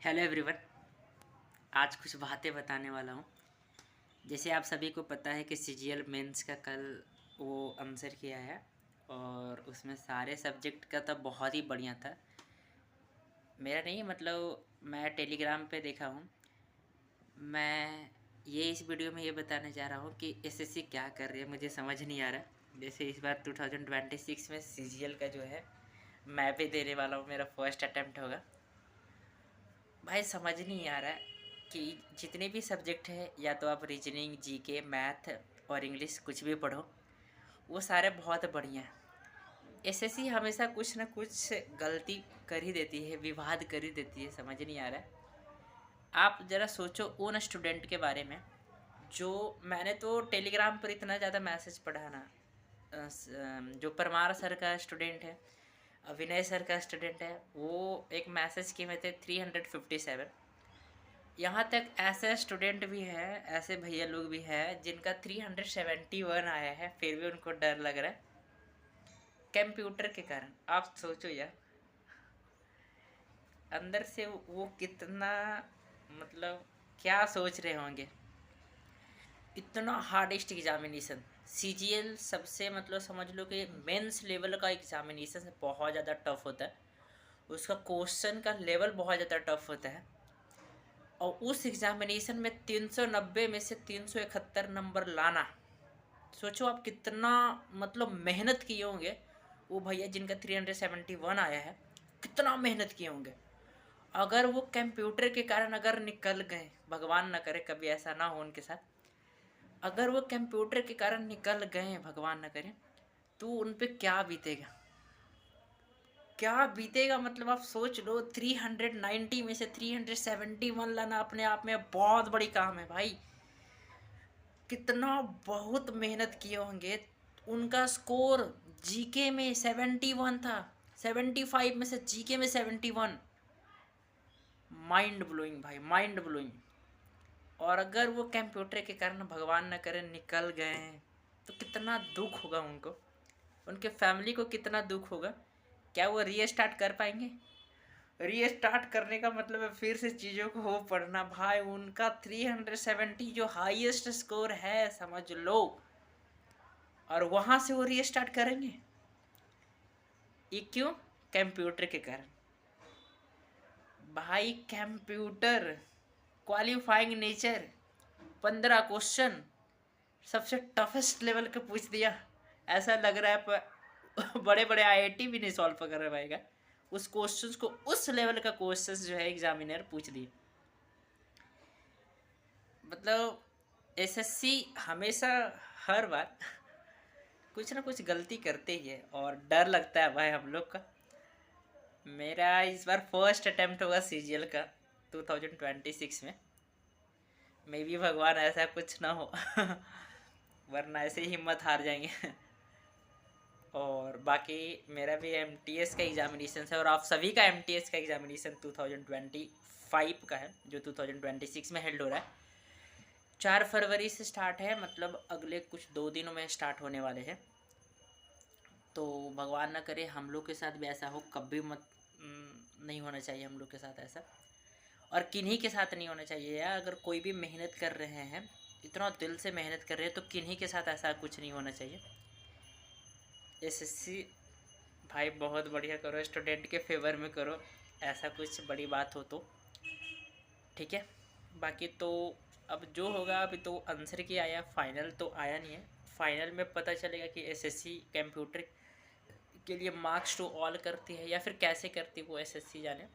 Hello everyone. आज कुछ बातें बताने वाला हूँ। जैसे आप सभी को पता है कि सीजीएल मेंस का कल वो आंसर किया है और उसमें सारे सब्जेक्ट का तो बहुत ही बढ़िया था। मेरा नहीं मतलब मैं टेलीग्राम पे देखा हूँ। मैं ये इस वीडियो में ये बताने जा रहा हूँ कि एसएससी क्या कर रही है, मुझे समझ नहीं आ रहा। जैसे इस बार 2026 में सीजीएल का जो है मैं भी देने वाला हूँ, मेरा फर्स्ट अटेम्प्ट होगा। भाई समझ नहीं आ रहा है कि जितने भी सब्जेक्ट है, या तो आप रीजनिंग, जीके, मैथ और इंग्लिश कुछ भी पढ़ो, वो सारे बहुत बढ़िया हैं। एसएससी हमेशा कुछ ना कुछ गलती कर ही देती है, विवाद कर ही देती है, समझ नहीं आ रहा है। आप ज़रा सोचो उन स्टूडेंट के बारे में जो, मैंने तो टेलीग्राम पर इतना ज़्यादा मैसेज पढ़ा ना। जो परमार सर का स्टूडेंट है, विनय सर का स्टूडेंट है, वो एक मैसेज किए हुए थे 357। यहाँ तक ऐसे स्टूडेंट भी है, ऐसे भैया लोग भी हैं जिनका 371 आया है, फिर भी उनको डर लग रहा है कंप्यूटर के कारण। आप सोचो यार, अंदर से वो कितना, मतलब क्या सोच रहे होंगे। इतना हार्डेस्ट एग्जामिनेशन सीजीएल सबसे, मतलब समझ लो कि मेंस लेवल का एग्जामिनेशन बहुत ज़्यादा टफ होता है। उसका क्वेश्चन का लेवल बहुत ज़्यादा टफ होता है और उस एग्जामिनेशन में 390 में से 371 नंबर लाना, सोचो आप कितना मतलब मेहनत किए होंगे। वो भैया जिनका 371 आया है, कितना मेहनत किए होंगे। अगर वो कंप्यूटर के कारण अगर निकल गए, भगवान ना करे कभी ऐसा ना हो उनके साथ, अगर वो कंप्यूटर के कारण निकल गए, भगवान ना करे, तो उन पे क्या बीतेगा, क्या बीतेगा। मतलब आप सोच लो, 390 में से 371 लाना अपने आप में बहुत बड़ी काम है भाई। कितना बहुत मेहनत किए होंगे। उनका स्कोर जीके में 71 था, 75 में से जीके में 71। माइंड ब्लोइंग भाई, माइंड ब्लोइंग। और अगर वो कंप्यूटर के कारण भगवान न करे निकल गए हैं, तो कितना दुख होगा उनको, उनके फैमिली को कितना दुख होगा। क्या वो रीस्टार्ट कर पाएंगे? रीस्टार्ट करने का मतलब है फिर से चीज़ों को हो पढ़ना। भाई उनका 370 जो हाईएस्ट स्कोर है, समझ लो, और वहाँ से वो रीस्टार्ट करेंगे। ये क्यों? कंप्यूटर के कारण। भाई कंप्यूटर क्वालिफाइंग नेचर 15 क्वेश्चन सबसे टफेस्ट लेवल का पूछ दिया। ऐसा लग रहा है बड़े बड़े आईआईटी भी नहीं सॉल्व कर पाएगा उस क्वेश्चंस को। उस लेवल का क्वेश्चंस जो है एग्जामिनर पूछ दिए। मतलब एसएससी हमेशा, हर बार कुछ ना कुछ गलती करते ही है और डर लगता है भाई हम लोग का। मेरा इस बार फर्स्ट अटेम्प्ट होगा सीजीएल का 2026 में। मे भी भगवान ऐसा कुछ ना हो वरना ऐसे ही हिम्मत हार जाएंगे और बाकी मेरा भी एमटीएस का एग्जामिनेशन है और आप सभी का एमटीएस का एग्जामिनेशन 2025 का है, जो 2026 में हेल्ड हो रहा है। 4 फरवरी से स्टार्ट है, मतलब अगले कुछ 2 दिनों में स्टार्ट होने वाले हैं। तो भगवान ना करे हम लोग के साथ भी ऐसा हो, कभी मत नहीं होना चाहिए हम लोग के साथ ऐसा। और किन्हीं के साथ नहीं होना चाहिए यार। अगर कोई भी मेहनत कर रहे हैं, इतना दिल से मेहनत कर रहे हैं, तो किन्हीं के साथ ऐसा कुछ नहीं होना चाहिए। एसएससी भाई बहुत बढ़िया करो, स्टूडेंट के फेवर में करो, ऐसा कुछ बड़ी बात हो तो ठीक है। बाकी तो अब जो होगा, अभी तो आंसर की आया, फाइनल तो आया नहीं है। फाइनल में पता चलेगा कि एसएससी कंप्यूटर के लिए मार्क्स टू ऑल करती है या फिर कैसे करती है वो एसएससी जाने,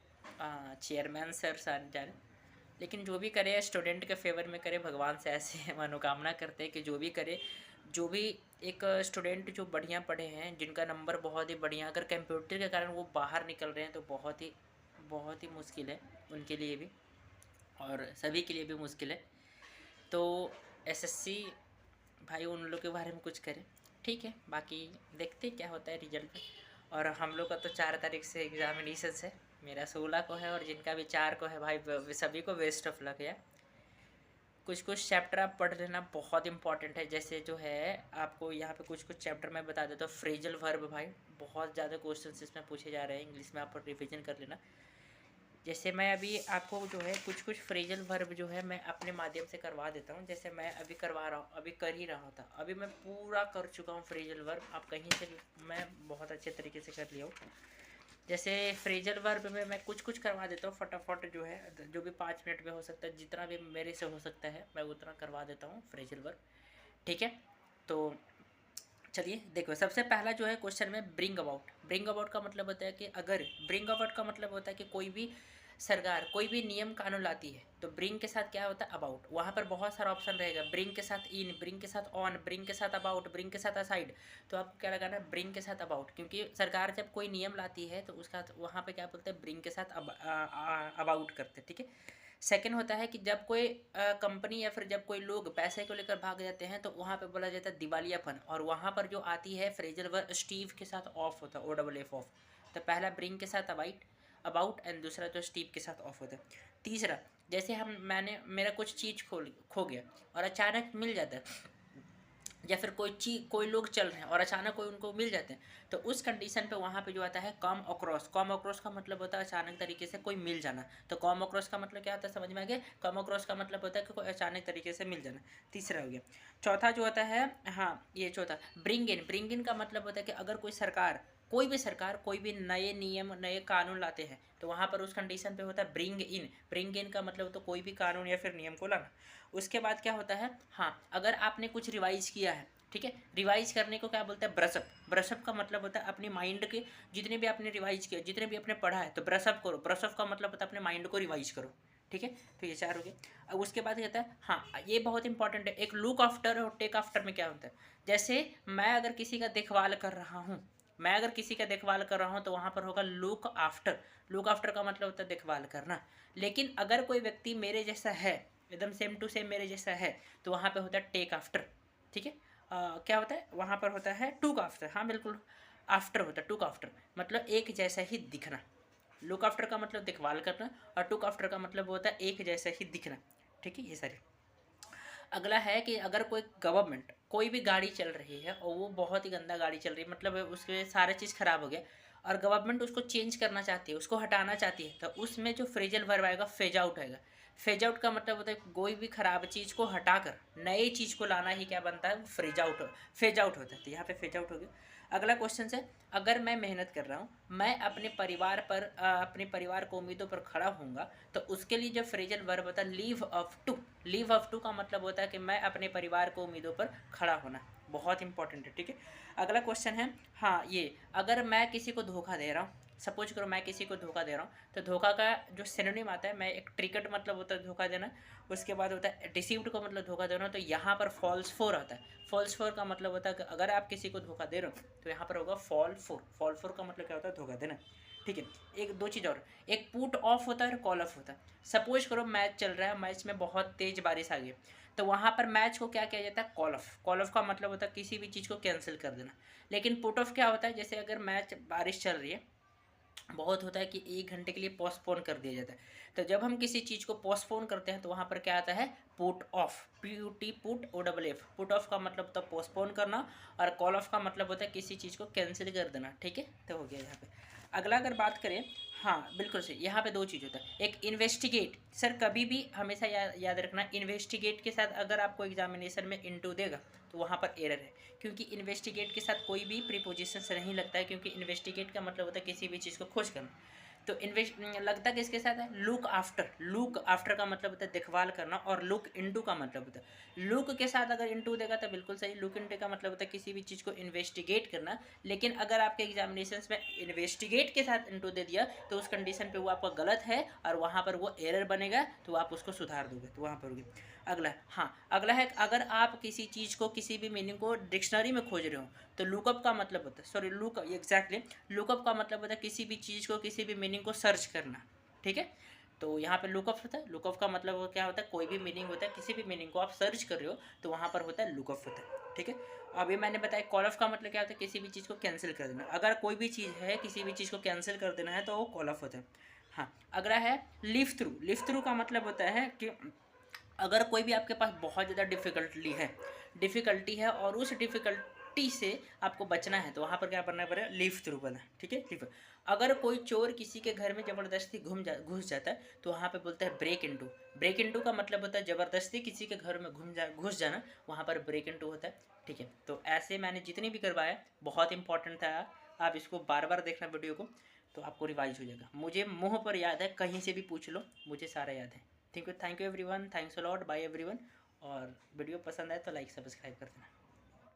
चेयरमैन सर जाने। लेकिन जो भी करे स्टूडेंट के फेवर में करे, भगवान से ऐसे मनोकामना करते हैं कि जो भी करे, जो भी एक स्टूडेंट जो बढ़िया पढ़े हैं, जिनका नंबर बहुत ही बढ़िया, अगर कंप्यूटर के कारण वो बाहर निकल रहे हैं तो बहुत ही मुश्किल है उनके लिए भी और सभी के लिए भी मुश्किल है। तो एसएससी भाई उन लोग के बारे में कुछ करें, ठीक है। बाकी देखते क्या होता है रिजल्ट में। और हम लोग का तो 4 तारीख से एग्जामिनेशन है, मेरा 16 को है और जिनका भी 4 को है भाई सभी को बेस्ट ऑफ लक है। कुछ कुछ चैप्टर आप पढ़ लेना, बहुत इंपॉर्टेंट है। जैसे जो है आपको यहाँ पे कुछ कुछ चैप्टर मैं बता देता हूँ। फ्रेजल वर्ब भाई बहुत ज़्यादा क्वेश्चन इसमें पूछे जा रहे हैं, इंग्लिश में आप रिविजन कर लेना। जैसे मैं अभी आपको जो है कुछ कुछ फ्रेजल वर्ब जो है मैं अपने माध्यम से करवा देता हूँ। जैसे मैं अभी करवा रहा हूँ, अभी कर ही रहा था, अभी मैं पूरा कर चुका हूँ फ्रेजल वर्ब। आप कहीं से भी मैं बहुत अच्छे तरीके से कर लिया हूँ। जैसे फ्रेजल वर्ब में मैं कुछ कुछ करवा देता हूँ फटाफट, जो है जो भी 5 मिनट में हो सकता है, जितना भी मेरे से हो सकता है मैं उतना करवा देता हूँ फ्रेजल वर्ब। ठीक है, तो चलिए देखो, सबसे पहला जो है क्वेश्चन में ब्रिंग अबाउट। ब्रिंग अबाउट का मतलब होता है कि अगर, ब्रिंग अबाउट का मतलब होता है कि कोई भी सरकार कोई भी नियम कानून लाती है तो ब्रिंग के साथ क्या होता है, अबाउट। वहाँ पर बहुत सारा ऑप्शन रहेगा, ब्रिंग के साथ इन, ब्रिंग के साथ ऑन, ब्रिंग के साथ अबाउट, ब्रिंग के साथ असाइड। तो आपको क्या लगाना है, ब्रिंग के साथ अबाउट, क्योंकि सरकार जब कोई नियम लाती है तो उसका वहाँ पे क्या बोलते हैं, ब्रिंग के साथ अबाउट करते हैं। ठीक है। सेकंड होता है कि जब कोई कंपनी या फिर जब कोई लोग पैसे को लेकर भाग जाते हैं तो वहाँ पे बोला जाता है दिवालियापन, और वहाँ पर जो आती है फ्रेजल वर्ब स्टीव के साथ ऑफ होता है, ओ डबल एफ ऑफ। तो पहला ब्रिंग के साथ अबाउट एंड दूसरा जो स्टीव के साथ ऑफ होता है। तीसरा, जैसे मैंने मेरा कुछ चीज़ खो गया और अचानक मिल जाता है, या फिर कोई लोग चल रहे हैं और अचानक कोई उनको मिल जाते हैं, तो उस कंडीशन पे वहाँ पे जो आता है कम अक्रॉस। कम अक्रॉस का मतलब होता है अचानक तरीके से कोई मिल जाना। तो कम अक्रॉस का मतलब क्या होता है, समझ में आ गया। कम अक्रॉस का मतलब होता है कि कोई अचानक तरीके से मिल जाना। तीसरा हो गया। चौथा जो होता है, हाँ ये चौथा, ब्रिंग इन। ब्रिंग इन का मतलब होता है कि अगर कोई सरकार कोई भी नए नियम नए कानून लाते हैं तो वहाँ पर उस कंडीशन पे होता है ब्रिंग इन। ब्रिंग इन का मतलब तो कोई भी कानून या फिर नियम को लाना। उसके बाद क्या होता है, हाँ अगर आपने कुछ रिवाइज किया है, ठीक है, रिवाइज करने को क्या बोलते हैं, ब्रशअप। ब्रशअप का मतलब होता है अपनी माइंड के जितने भी आपने रिवाइज किया, जितने भी आपने पढ़ा है, तो ब्रशअप करो। ब्रशअप का मतलब होता है अपने माइंड को रिवाइज करो। ठीक है, तो ये 4 हो गए। अब उसके बाद कहता है, हाँ ये बहुत इंपॉर्टेंट है, एक लुक आफ्टर और टेक आफ्टर में क्या होता है। जैसे मैं अगर किसी का देखभाल कर रहा हूँ, तो वहाँ पर होगा लुक आफ्टर। लुक आफ्टर का मतलब होता है देखभाल करना। लेकिन अगर कोई व्यक्ति मेरे जैसा है, एकदम सेम टू सेम मेरे जैसा है, तो वहाँ पे होता है टेक आफ्टर। ठीक है, क्या होता है वहाँ पर होता है टुक आफ्टर। हाँ बिल्कुल, आफ्टर होता है टुक आफ्टर, मतलब एक जैसा ही दिखना। लुक आफ्टर का मतलब देखभाल करना, और टुक आफ्टर का मतलब होता है एक जैसा ही दिखना। ठीक है, ये सारे। अगला है कि अगर कोई गवर्नमेंट कोई भी गाड़ी चल रही है और वो बहुत ही गंदा गाड़ी चल रही है, मतलब उसके सारे चीज़ खराब हो गया, और गवर्नमेंट उसको चेंज करना चाहती है, उसको हटाना चाहती है, तो उसमें जो फ्रेजल वर्ब आएगा फेज आउट आएगा। फेज आउट का मतलब होता है कोई भी खराब चीज़ को हटाकर नई चीज़ को लाना ही क्या बनता है, फेज आउट होता है। तो यहाँ पे फेज आउट हो गया। अगला क्वेश्चन है, अगर मैं मेहनत कर रहा हूँ, मैं अपने परिवार को उम्मीदों पर खड़ा होऊंगा, तो उसके लिए जो फ्रेजल वर्ब होता है live up to. Live up to का मतलब होता है कि मैं अपने परिवार को उम्मीदों पर खड़ा होना। बहुत इंपॉर्टेंट है। ठीक है, अगला क्वेश्चन है, हाँ ये, अगर मैं किसी को धोखा दे रहा हूँ, सपोज करो मैं किसी को धोखा दे रहा हूँ, तो धोखा का जो सिनोनिम आता है, मैं एक ट्रिकट मतलब होता है धोखा देना। उसके बाद होता है डिसीव्ड का मतलब धोखा देना, तो यहाँ पर फॉल्स फोर आता है। फॉल्स फोर का मतलब होता है कि अगर आप किसी को धोखा दे रहे हो तो यहाँ पर होगा फॉल फोर। फॉल फोर का मतलब क्या होता है, धोखा देना। ठीक है, एक दो चीज़ और, एक पुट ऑफ होता है और कॉल ऑफ होता है। सपोज करो मैच चल रहा है, मैच में बहुत तेज बारिश आ गई, तो वहाँ पर मैच को क्या किया जाता है, कॉल ऑफ। कॉल ऑफ का मतलब होता है किसी भी चीज़ को कैंसिल कर देना। लेकिन पुट ऑफ क्या होता है, जैसे अगर मैच बारिश चल रही है, बहुत होता है कि 1 घंटे के लिए पोस्टपोन कर दिया जाता है। तो जब हम किसी चीज़ को पोस्टपोन करते हैं तो वहाँ पर क्या आता है, put off. P U T put O double F. Put off का मतलब होता है पोस्टपोन करना, और कॉल ऑफ का मतलब होता है किसी चीज़ को कैंसिल कर देना। ठीक है, तो हो गया यहाँ पे। अगला अगर बात करें, हाँ बिल्कुल सही, यहाँ पे 2 चीज़ होता है। एक इन्वेस्टिगेट। सर कभी भी हमेशा याद रखना, इन्वेस्टिगेट के साथ अगर आपको एग्जामिनेशन में इनटू देगा तो वहाँ पर एरर है, क्योंकि इन्वेस्टिगेट के साथ कोई भी प्रीपोजिशन से नहीं लगता है, क्योंकि इन्वेस्टिगेट का मतलब होता है किसी भी चीज़ को खोज करना। तो लगता किसके साथ है, लुक आफ्टर। लुक आफ्टर का मतलब होता है देखभाल करना, और लुक इनटू का मतलब होता है, लुक के साथ अगर इनटू देगा तो बिल्कुल सही। लुक इनटू का मतलब होता है किसी भी चीज़ को इन्वेस्टिगेट करना। लेकिन अगर आपके एग्जामिनेशन में इन्वेस्टिगेट के साथ इनटू दे दिया तो उस कंडीशन पे वो आपका गलत है, और वहाँ पर वो एरर बनेगा, तो आप उसको सुधार दोगे, तो वहाँ पर होगी। अगला, हाँ अगला है, अगर आप किसी चीज़ को किसी भी मीनिंग को डिक्शनरी में खोज रहे हो, तो लुकअप का मतलब होता है, सॉरी लुकअप एग्जैक्टली, लुकअप का मतलब होता है किसी भी चीज़ को किसी भी मीनिंग को सर्च करना। ठीक है, तो यहाँ पे लुकअप होता है। लुकअप का मतलब क्या होता है, कोई भी मीनिंग होता है, किसी भी मीनिंग को आप सर्च कर रहे हो तो वहाँ पर होता है लुकअप होता है। ठीक है, अभी मैंने बताया कॉल ऑफ का मतलब क्या होता है, किसी भी चीज़ को कैंसिल कर देना। अगर कोई भी चीज़ है किसी भी चीज़ को कैंसिल कर देना है तो वो कॉल ऑफ होता है। हाँ, अगला है लिव थ्रू। लिव थ्रू का मतलब होता है कि अगर कोई भी आपके पास बहुत ज़्यादा डिफ़िकल्टी है और उस सेफ्टी से आपको बचना है तो वहाँ पर क्या करना पड़ेगा, लीव थ्रू बना, ठीक है, लीव। अगर कोई चोर किसी के घर में ज़बरदस्ती घुस जाता है तो वहाँ पे बोलते हैं ब्रेक इनटू। ब्रेक इनटू का मतलब होता है ज़बरदस्ती किसी के घर में घुस जाना, वहाँ पर ब्रेक इनटू होता है, ठीक है। तो ऐसे मैंने जितनी भी करवाया बहुत इंपॉर्टेंट था, आप इसको बार बार देखना वीडियो को तो आपको रिवाइज हो जाएगा। मुझे मुँह पर याद है, कहीं से भी पूछ लो, मुझे सारा याद है। Thank you everyone, thanks a lot, bye everyone. और वीडियो पसंद आए तो लाइक सब्सक्राइब कर देना।